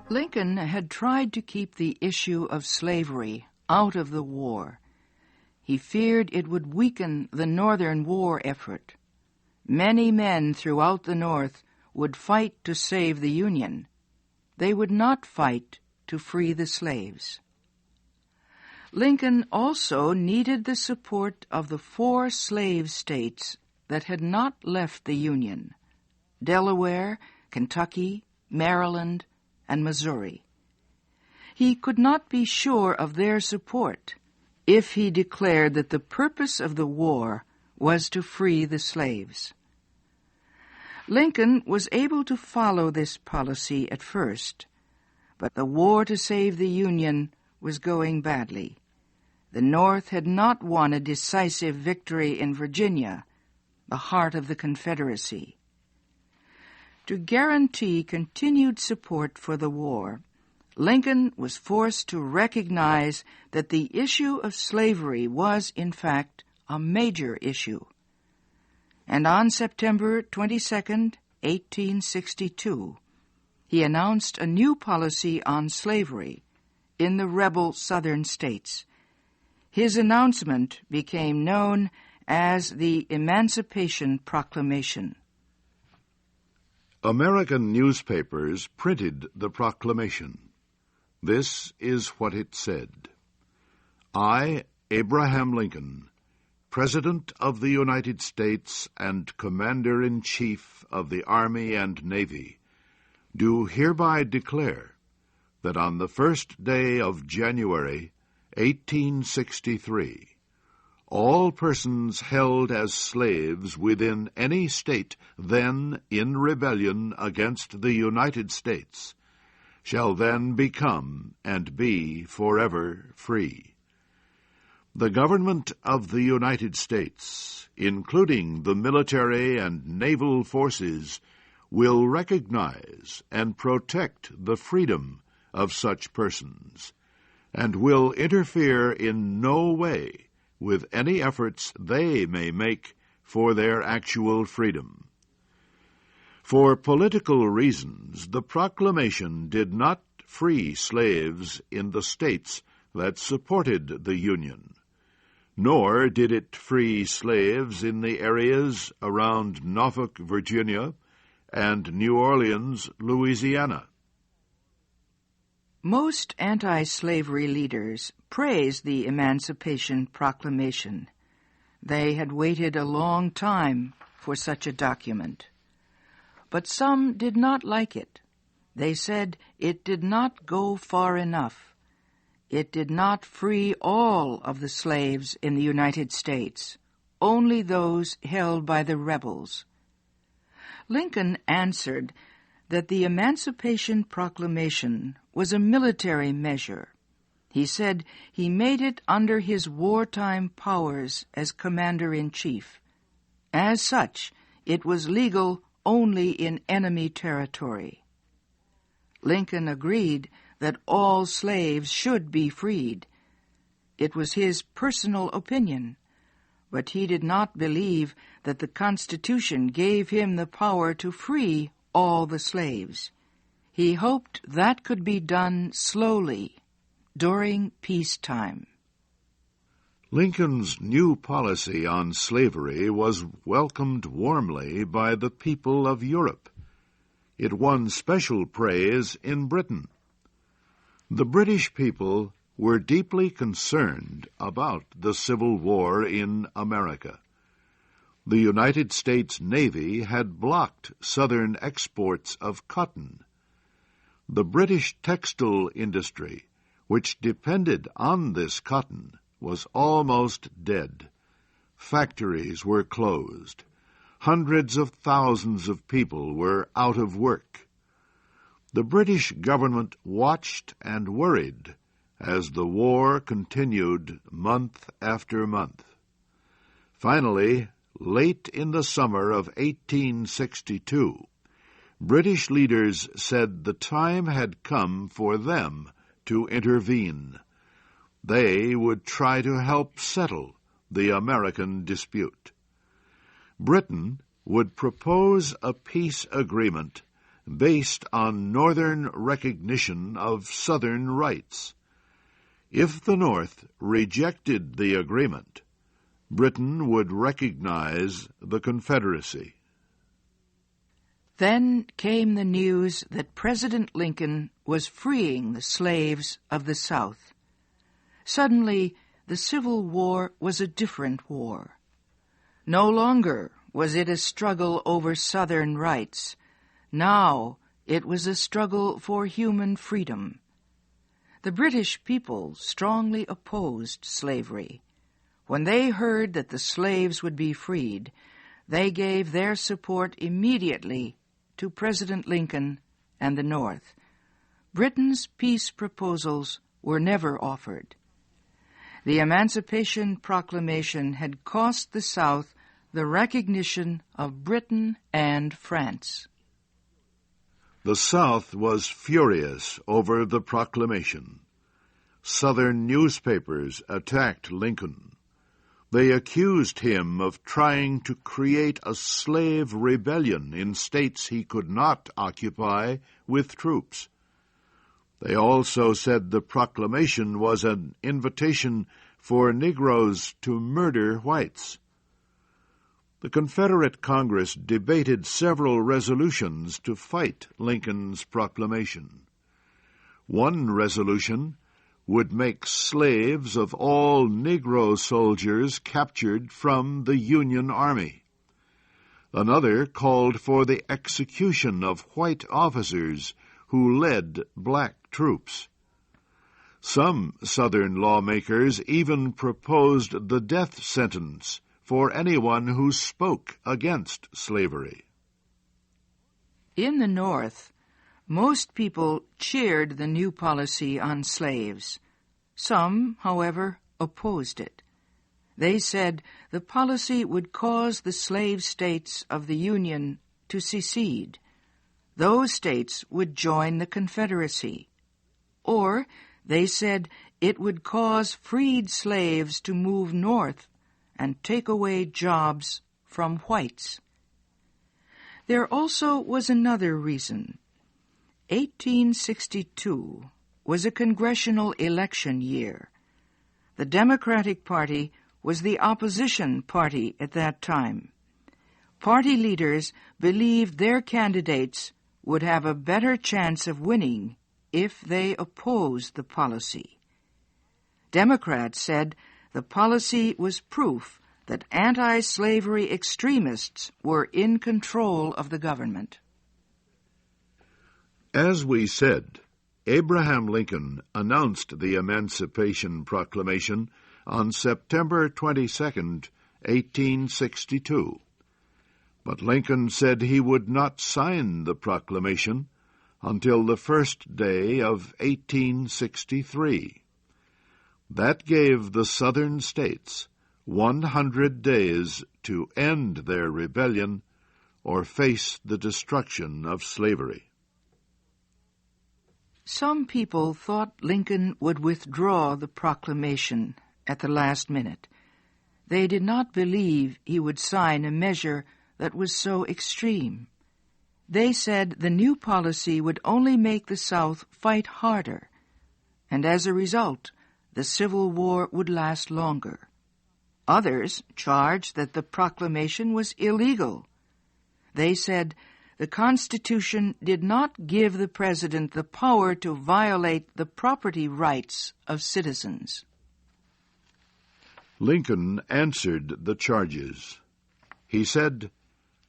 Lincoln had tried to keep the issue of slavery out of the war. He feared it would weaken the Northern war effort. Many men throughout the North would fight to save the Union. They would not fight to free the slaves. Lincoln also needed the support of the 4 slave states that had not left the Union: Delaware, Kentucky, Maryland, and Missouri. He could not be sure of their support if he declared that the purpose of the war was to free the slaves. Lincoln was able to follow this policy at first, but the war to save the Union was going badly. The North had not won a decisive victory in Virginia, the heart of the Confederacy. To guarantee continued support for the war, Lincoln was forced to recognize that the issue of slavery was, in fact, a major issue. And on September 22, 1862, he announced a new policy on slavery in the rebel Southern states. His announcement became known as the Emancipation Proclamation. American newspapers printed the proclamation. This is what it said: I, Abraham Lincoln, President of the United States and Commander-in-Chief of the Army and Navy, do hereby declare that on the 1st day of January, 1863, all persons held as slaves within any state then in rebellion against the United States shall then become and be forever free. The government of the United States, including the military and naval forces, will recognize and protect the freedom of such persons, and will interfere in no way with any efforts they may make for their actual freedom. For political reasons, the proclamation did not free slaves in the states that supported the Union, nor did it free slaves in the areas around Norfolk, Virginia, and New Orleans, Louisiana. Most anti-slavery leaders praised the Emancipation Proclamation. They had waited a long time for such a document. But some did not like it. They said it did not go far enough. It did not free all of the slaves in the United States, only those held by the rebels. Lincoln answered that the Emancipation Proclamation was a military measure. He said he made it under his wartime powers as Commander-in-Chief. As such, it was legal only in enemy territory. Lincoln agreed that all slaves should be freed. It was his personal opinion, but he did not believe that the Constitution gave him the power to free all the slaves. He hoped that could be done slowly during peacetime. Lincoln's new policy on slavery was welcomed warmly by the people of Europe. It won special praise in Britain. The British people were deeply concerned about the Civil War in America. The United States Navy had blocked Southern exports of cotton. The British textile industry, which depended on this cotton, was almost dead. Factories were closed. Hundreds of thousands of people were out of work. The British government watched and worried as the war continued month after month. Finally, late in the summer of 1862, British leaders said the time had come for them to intervene. They would try to help settle the American dispute. Britain would propose a peace agreement based on Northern recognition of Southern rights. If the North rejected the agreement, Britain would recognize the Confederacy. Then came the news that President Lincoln was freeing the slaves of the South. Suddenly, the Civil War was a different war. No longer was it a struggle over Southern rights. Now it was a struggle for human freedom. The British people strongly opposed slavery. When they heard that the slaves would be freed, they gave their support immediately to President Lincoln and the North. Britain's peace proposals were never offered. The Emancipation Proclamation had cost the South the recognition of Britain and France. The South was furious over the proclamation. Southern newspapers attacked Lincoln. They accused him of trying to create a slave rebellion in states he could not occupy with troops. They also said the proclamation was an invitation for Negroes to murder whites. The Confederate Congress debated several resolutions to fight Lincoln's proclamation. One resolution would make slaves of all Negro soldiers captured from the Union Army. Another called for the execution of white officers who led black troops. Some Southern lawmakers even proposed the death sentence for anyone who spoke against slavery. In the North, most people cheered the new policy on slaves. Some, however, opposed it. They said the policy would cause the slave states of the Union to secede. Those states would join the Confederacy. Or, they said, it would cause freed slaves to move north and take away jobs from whites. There also was another reason. 1862 was a congressional election year. The Democratic Party was the opposition party at that time. Party leaders believed their candidates would have a better chance of winning if they opposed the policy. Democrats said the policy was proof that anti-slavery extremists were in control of the government. As we said, Abraham Lincoln announced the Emancipation Proclamation on September 22, 1862. But Lincoln said he would not sign the proclamation until the first day of 1863. That gave the Southern states 100 days to end their rebellion or face the destruction of slavery. Some people thought Lincoln would withdraw the proclamation at the last minute. They did not believe he would sign a measure that was so extreme. They said the new policy would only make the South fight harder, and as a result, the Civil War would last longer. Others charged that the proclamation was illegal. They said the Constitution did not give the President the power to violate the property rights of citizens. Lincoln answered the charges. He said,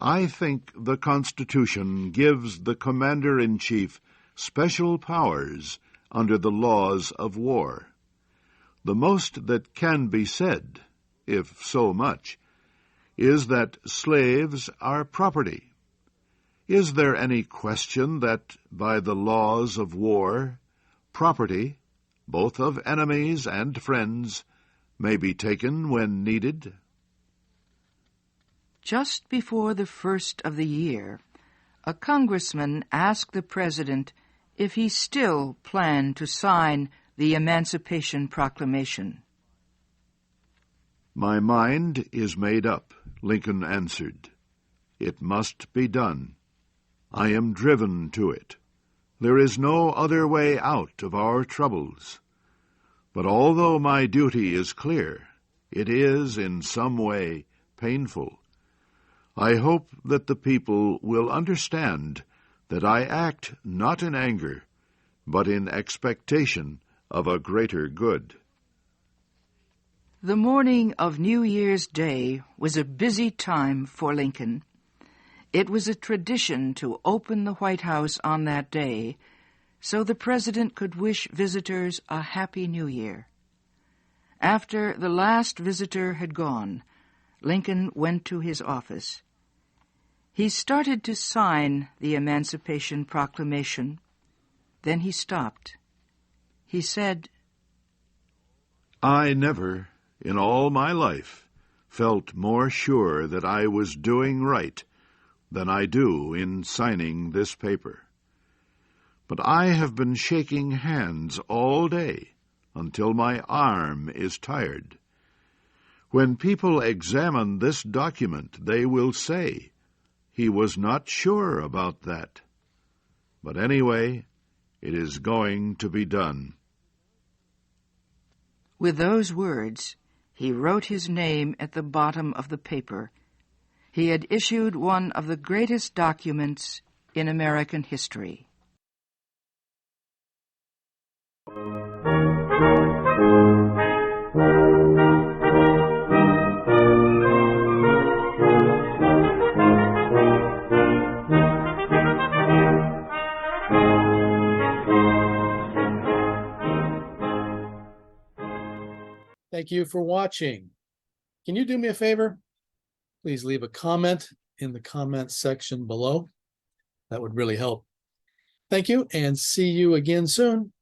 "I think the Constitution gives the Commander-in-Chief special powers under the laws of war. The most that can be said, if so much, is that slaves are property. Is there any question that, by the laws of war, property, both of enemies and friends, may be taken when needed?" Just before the first of the year, a congressman asked the President if he still planned to sign the Emancipation Proclamation. "My mind is made up," Lincoln answered. "It must be done. I am driven to it. There is no other way out of our troubles. But although my duty is clear, it is in some way painful. I hope that the people will understand that I act not in anger, but in expectation of a greater good." The morning of New Year's Day was a busy time for Lincoln. It was a tradition to open the White House on that day so the President could wish visitors a Happy New Year. After the last visitor had gone, Lincoln went to his office. He started to sign the Emancipation Proclamation. Then he stopped. He said, "I never, in all my life, felt more sure that I was doing right than I do in signing this paper. But I have been shaking hands all day until my arm is tired. When people examine this document, they will say, 'He was not sure about that.' But anyway, it is going to be done." With those words, he wrote his name at the bottom of the paper. He had issued one of the greatest documents in American history. Thank you for watching. Can you do me a favor? Please leave a comment in the comments section below. That would really help. Thank you, and see you again soon.